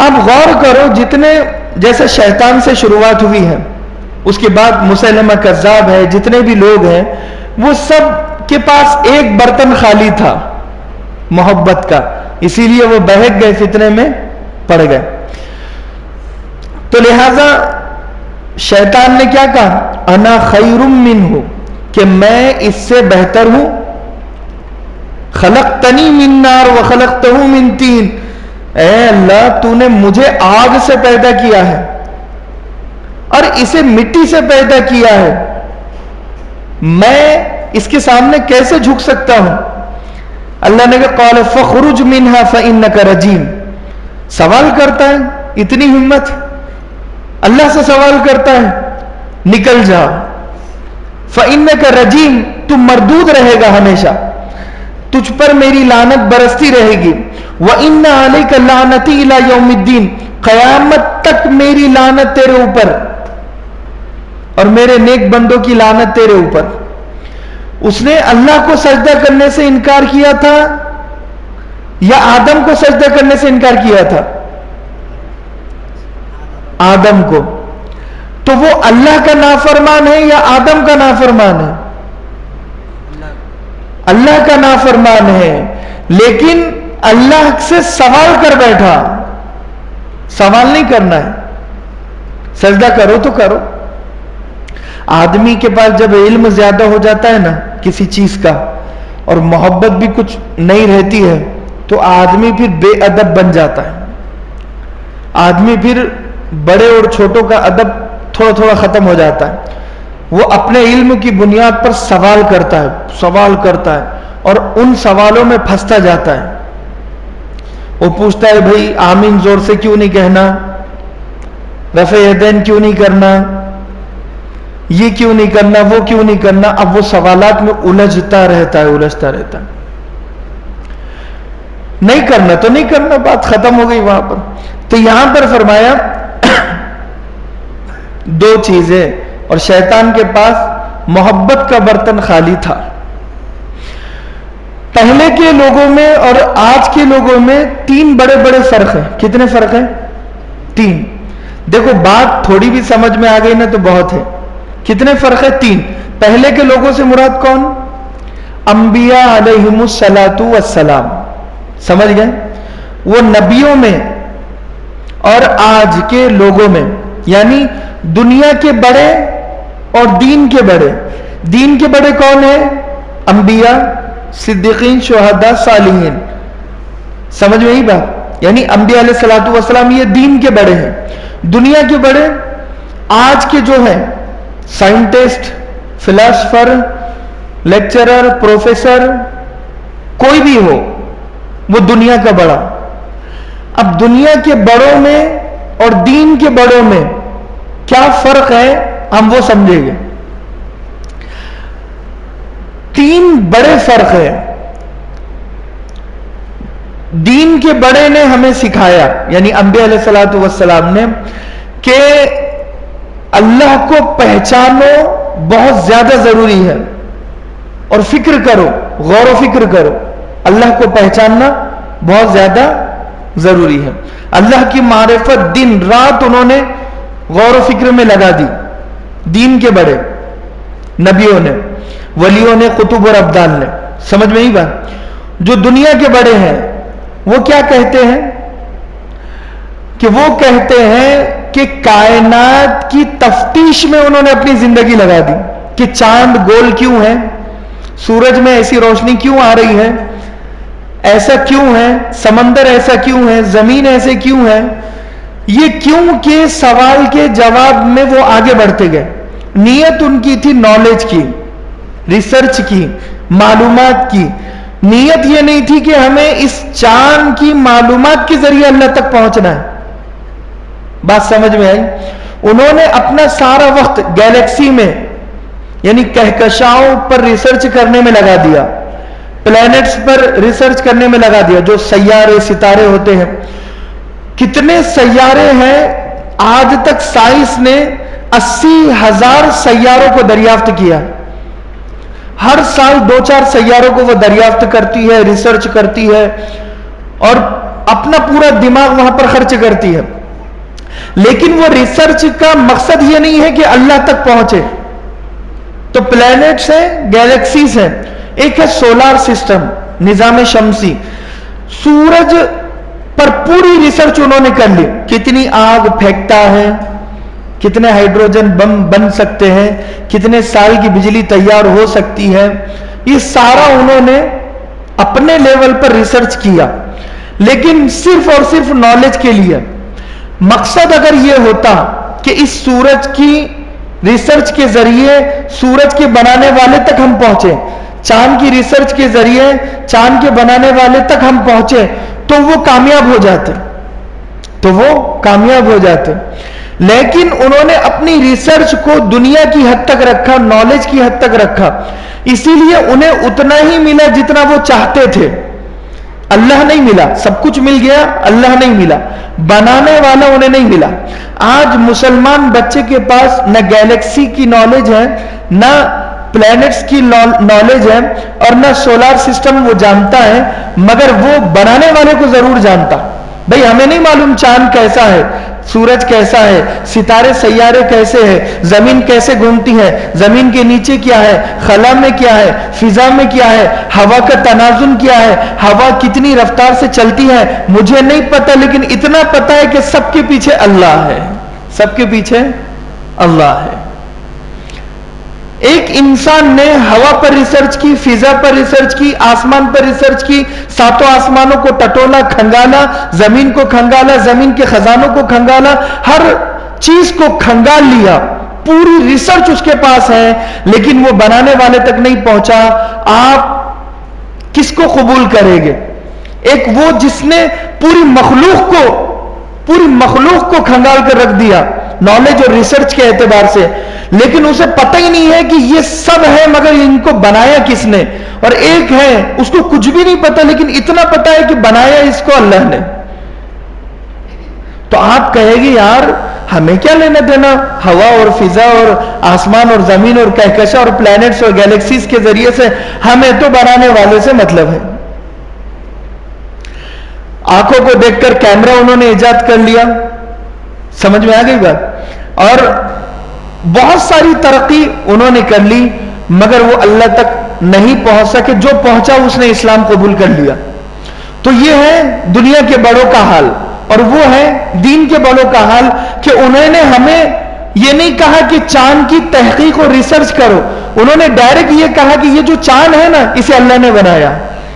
اب غور کرو، جتنے جیسے شیطان سے شروعات ہوئی ہے، اس کے بعد مسیلمہ کذاب ہے، جتنے بھی لوگ ہیں وہ سب کے پاس ایک برتن خالی تھا محبت کا، اسی لیے وہ بہک گئے، فتنے میں پڑ گئے. تو لہذا شیطان نے کیا کہا؟ انا خیر منہ، کہ میں اس سے بہتر ہوں. خلقتنی من نار وخلقتہ من طین، اے اللہ تو نے مجھے آگ سے پیدا کیا ہے اور اسے مٹی سے پیدا کیا ہے، میں اس کے سامنے کیسے جھک سکتا ہوں؟ اللہ نے کہا قال فخرج منها فإنك رجیم. سوال کرتا ہے، اتنی ہمت اللہ سے سوال کرتا ہے، نکل جا. فإنك رجیم، تم مردود رہے گا ہمیشہ، تجھ پر میری لعنت برستی رہے گی. وَإِنَّ عَلَيْكَ لَعْنَتِي إِلَى يَوْمِ الدِّينِ، قیامت تک میری لعنت تیرے اوپر اور میرے نیک بندوں کی لعنت تیرے اوپر. اس نے اللہ کو سجدہ کرنے سے انکار کیا تھا یا آدم کو سجدہ کرنے سے انکار کیا تھا؟ آدم کو. تو وہ اللہ کا نافرمان ہے یا آدم کا نافرمان ہے؟ اللہ کا نافرمان ہے، لیکن اللہ سے سوال کر بیٹھا. سوال نہیں کرنا ہے، سجدہ کرو تو کرو. آدمی کے پاس جب علم زیادہ ہو جاتا ہے نا کسی چیز کا اور محبت بھی کچھ نہیں رہتی ہے تو آدمی پھر بے ادب بن جاتا ہے. آدمی پھر بڑے اور چھوٹوں کا ادب تھوڑا تھوڑا ختم ہو جاتا ہے. وہ اپنے علم کی بنیاد پر سوال کرتا ہے اور ان سوالوں میں پھنستا جاتا ہے. وہ پوچھتا ہے بھائی آمین زور سے کیوں نہیں کہنا، رفع یدین کیوں نہیں کرنا، یہ کیوں نہیں کرنا، وہ کیوں نہیں کرنا. اب وہ سوالات میں الجھتا رہتا ہے. نہیں کرنا تو نہیں کرنا، بات ختم ہو گئی وہاں پر. تو یہاں پر فرمایا دو چیزیں، اور شیطان کے پاس محبت کا برتن خالی تھا. پہلے کے لوگوں میں اور آج کے لوگوں میں تین بڑے بڑے فرق ہیں. کتنے فرق ہیں؟ تین. دیکھو بات تھوڑی بھی سمجھ میں آ گئی نا تو بہت ہے. کتنے فرق ہے؟ تین. پہلے کے لوگوں سے مراد کون؟ انبیاء علیہم الصلاۃ والسلام. سمجھ گئے؟ وہ نبیوں میں اور آج کے لوگوں میں، یعنی دنیا کے بڑے اور دین کے بڑے. دین کے بڑے کون ہیں؟ انبیاء، صدیقین، شہداء، صالحین. سمجھ میں ہی بات؟ یعنی انبیاء علیہ الصلوۃ والسلام یہ دین کے بڑے ہیں. دنیا کے بڑے آج کے جو ہیں سائنٹسٹ، فلاسفر، لیکچرر، پروفیسر، کوئی بھی ہو، وہ دنیا کا بڑا. اب دنیا کے بڑوں میں اور دین کے بڑوں میں کیا فرق ہے ہم وہ سمجھیں گے. تین بڑے فرق ہیں. دین کے بڑے نے ہمیں سکھایا، یعنی انبیاء علیہ الصلوۃ والسلام نے، کہ اللہ کو پہچانو بہت زیادہ ضروری ہے اور فکر کرو، غور و فکر کرو. اللہ کو پہچاننا بہت زیادہ ضروری ہے. اللہ کی معرفت دن رات انہوں نے غور و فکر میں لگا دی. دین کے بڑے، نبیوں نے، ولیوں نے، قطب اور ابدال نے. سمجھ میں ہی بات؟ جو دنیا کے بڑے ہیں وہ کیا کہتے ہیں؟ کہ وہ کہتے ہیں کہ کائنات کی تفتیش میں انہوں نے اپنی زندگی لگا دی، کہ چاند گول کیوں ہے، سورج میں ایسی روشنی کیوں آ رہی ہے، ایسا کیوں ہے، سمندر ایسا کیوں ہے، زمین ایسے کیوں ہے. یہ کیوں کے سوال کے جواب میں وہ آگے بڑھتے گئے. نیت ان کی تھی نالج کی، ریسرچ کی، معلومات کی. نیت یہ نہیں تھی کہ ہمیں اس چاند کی معلومات کے ذریعے اللہ تک پہنچنا ہے. بات سمجھ میں آئی؟ انہوں نے اپنا سارا وقت گیلیکسی میں، یعنی کہکشاؤں پر ریسرچ کرنے میں لگا دیا، پلانٹس پر ریسرچ کرنے میں لگا دیا، جو سیارے ستارے ہوتے ہیں. کتنے سیارے ہیں؟ آج تک سائنس نے 80,000 سیاروں کو دریافت کیا. ہر سال 2-4 سیاروں کو وہ دریافت کرتی ہے، ریسرچ کرتی ہے، اور اپنا پورا دماغ وہاں پر خرچ کرتی ہے، لیکن وہ ریسرچ کا مقصد یہ نہیں ہے کہ اللہ تک پہنچے. تو پلانٹس ہیں، گیلیکسیز ہیں. ایک ہے سولار سسٹم، نظام شمسی. سورج پر پوری ریسرچ انہوں نے کر لی، کتنی آگ پھینکتا ہے، کتنے ہائیڈروجن بم بن سکتے ہیں، کتنے سال کی بجلی تیار ہو سکتی ہے. یہ سارا انہوں نے اپنے لیول پر ریسرچ کیا، لیکن صرف اور صرف نالج کے لیے. مقصد اگر یہ ہوتا کہ اس سورج کی ریسرچ کے ذریعے سورج کے بنانے والے تک ہم پہنچے، چاند کی ریسرچ کے ذریعے چاند کے بنانے والے تک ہم پہنچے، تو وہ کامیاب ہو جاتے. لیکن انہوں نے اپنی ریسرچ کو دنیا کی حد تک رکھا، نالج کی حد تک رکھا، اسی لیے انہیں اتنا ہی ملا جتنا وہ چاہتے تھے. اللہ نہیں ملا، سب کچھ مل گیا، اللہ نہیں ملا، بنانے والا انہیں نہیں ملا. آج مسلمان بچے کے پاس نہ گیلیکسی کی نالج ہے، نہ پلانٹس کی نالج ہے، اور نہ سولار سسٹم وہ جانتا ہے، مگر وہ بنانے والے کو ضرور جانتا. بھئی ہمیں نہیں معلوم چاند کیسا ہے، سورج کیسا ہے، ستارے سیارے کیسے ہیں، زمین کیسے گھومتی ہے، زمین کے نیچے کیا ہے، خلا میں کیا ہے، فضا میں کیا ہے، ہوا کا تنازن کیا ہے، ہوا کتنی رفتار سے چلتی ہے، مجھے نہیں پتا، لیکن اتنا پتا ہے کہ سب کے پیچھے اللہ ہے، سب کے پیچھے اللہ ہے. ایک انسان نے ہوا پر ریسرچ کی، فضا پر ریسرچ کی، آسمان پر ریسرچ کی، ساتوں آسمانوں کو ٹٹولا، کھنگالا، زمین کو کھنگالا، زمین کے خزانوں کو کھنگالا، ہر چیز کو کھنگال لیا، پوری ریسرچ اس کے پاس ہے، لیکن وہ بنانے والے تک نہیں پہنچا. آپ کس کو قبول کریں گے؟ ایک وہ جس نے پوری مخلوق کو کھنگال کر رکھ دیا نالج اور ریسرچ کے اعتبار سے، لیکن اسے پتہ ہی نہیں ہے کہ یہ سب ہے مگر ان کو بنایا کس نے. اور ایک ہے اس کو کچھ بھی نہیں پتا، لیکن اتنا پتا ہے کہ بنایا اس کو اللہ نے. تو آپ کہے گی یار ہمیں کیا لینا دینا ہوا اور فضا اور آسمان اور زمین اور کہکشاں اور پلانٹس اور گیلیکسیز کے ذریعے سے، ہمیں تو بنانے والے سے مطلب ہے. آنکھوں کو دیکھ کر کیمرہ انہوں نے ایجاد کر لیا، سمجھ میں آ گئی بات. اور بہت ساری ترقی انہوں نے کر لی، مگر وہ اللہ تک نہیں پہنچ سکے. جو پہنچا اس نے اسلام قبول کر لیا. تو یہ ہے دنیا کے بڑوں کا حال، اور وہ ہے دین کے بڑوں کا حال کہ انہوں نے ہمیں یہ نہیں کہا کہ چاند کی تحقیق اور ریسرچ کرو، انہوں نے ڈائریکٹ یہ کہا کہ یہ جو چاند ہے نا اسے اللہ نے بنایا،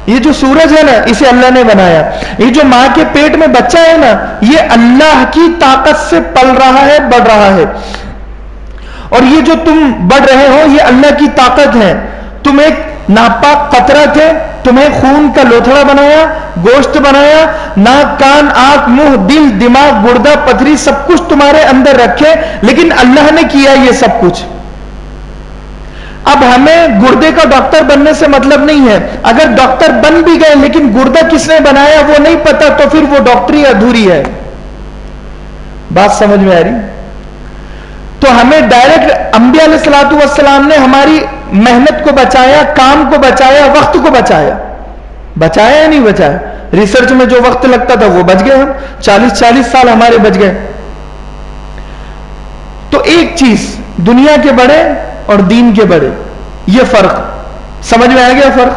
یہ جو سورج ہے نا اسے اللہ نے بنایا، یہ جو ماں کے پیٹ میں بچہ ہے نا یہ اللہ کی طاقت سے پل رہا ہے، بڑھ رہا ہے، اور یہ جو تم بڑھ رہے ہو یہ اللہ کی طاقت ہے. تم ایک ناپاک قطرہ تھے، تمہیں خون کا لوتھڑا بنایا، گوشت بنایا، ناک، کان، آنکھ، منہ، دل، دماغ، گردہ، پتھری، سب کچھ تمہارے اندر رکھے، لیکن اللہ نے کیا یہ سب کچھ. اب ہمیں گردے کا ڈاکٹر بننے سے مطلب نہیں ہے، اگر ڈاکٹر بن بھی گئے لیکن گردہ کس نے بنایا وہ نہیں پتا تو پھر وہ ڈاکٹری ادھوری ہے. بات سمجھ میں آ رہی؟ تو ہمیں ڈائریکٹ انبیاء علیہ الصلوۃ والسلام نے ہماری محنت کو بچایا، کام کو بچایا، وقت کو بچایا. بچایا یا نہیں بچایا؟ ریسرچ میں جو وقت لگتا تھا وہ بچ گئے، ہم 40 سال ہمارے بچ گئے. تو ایک چیز دنیا کے بڑے اور دین کے بڑے، یہ فرق سمجھ میں آ گیا؟ فرق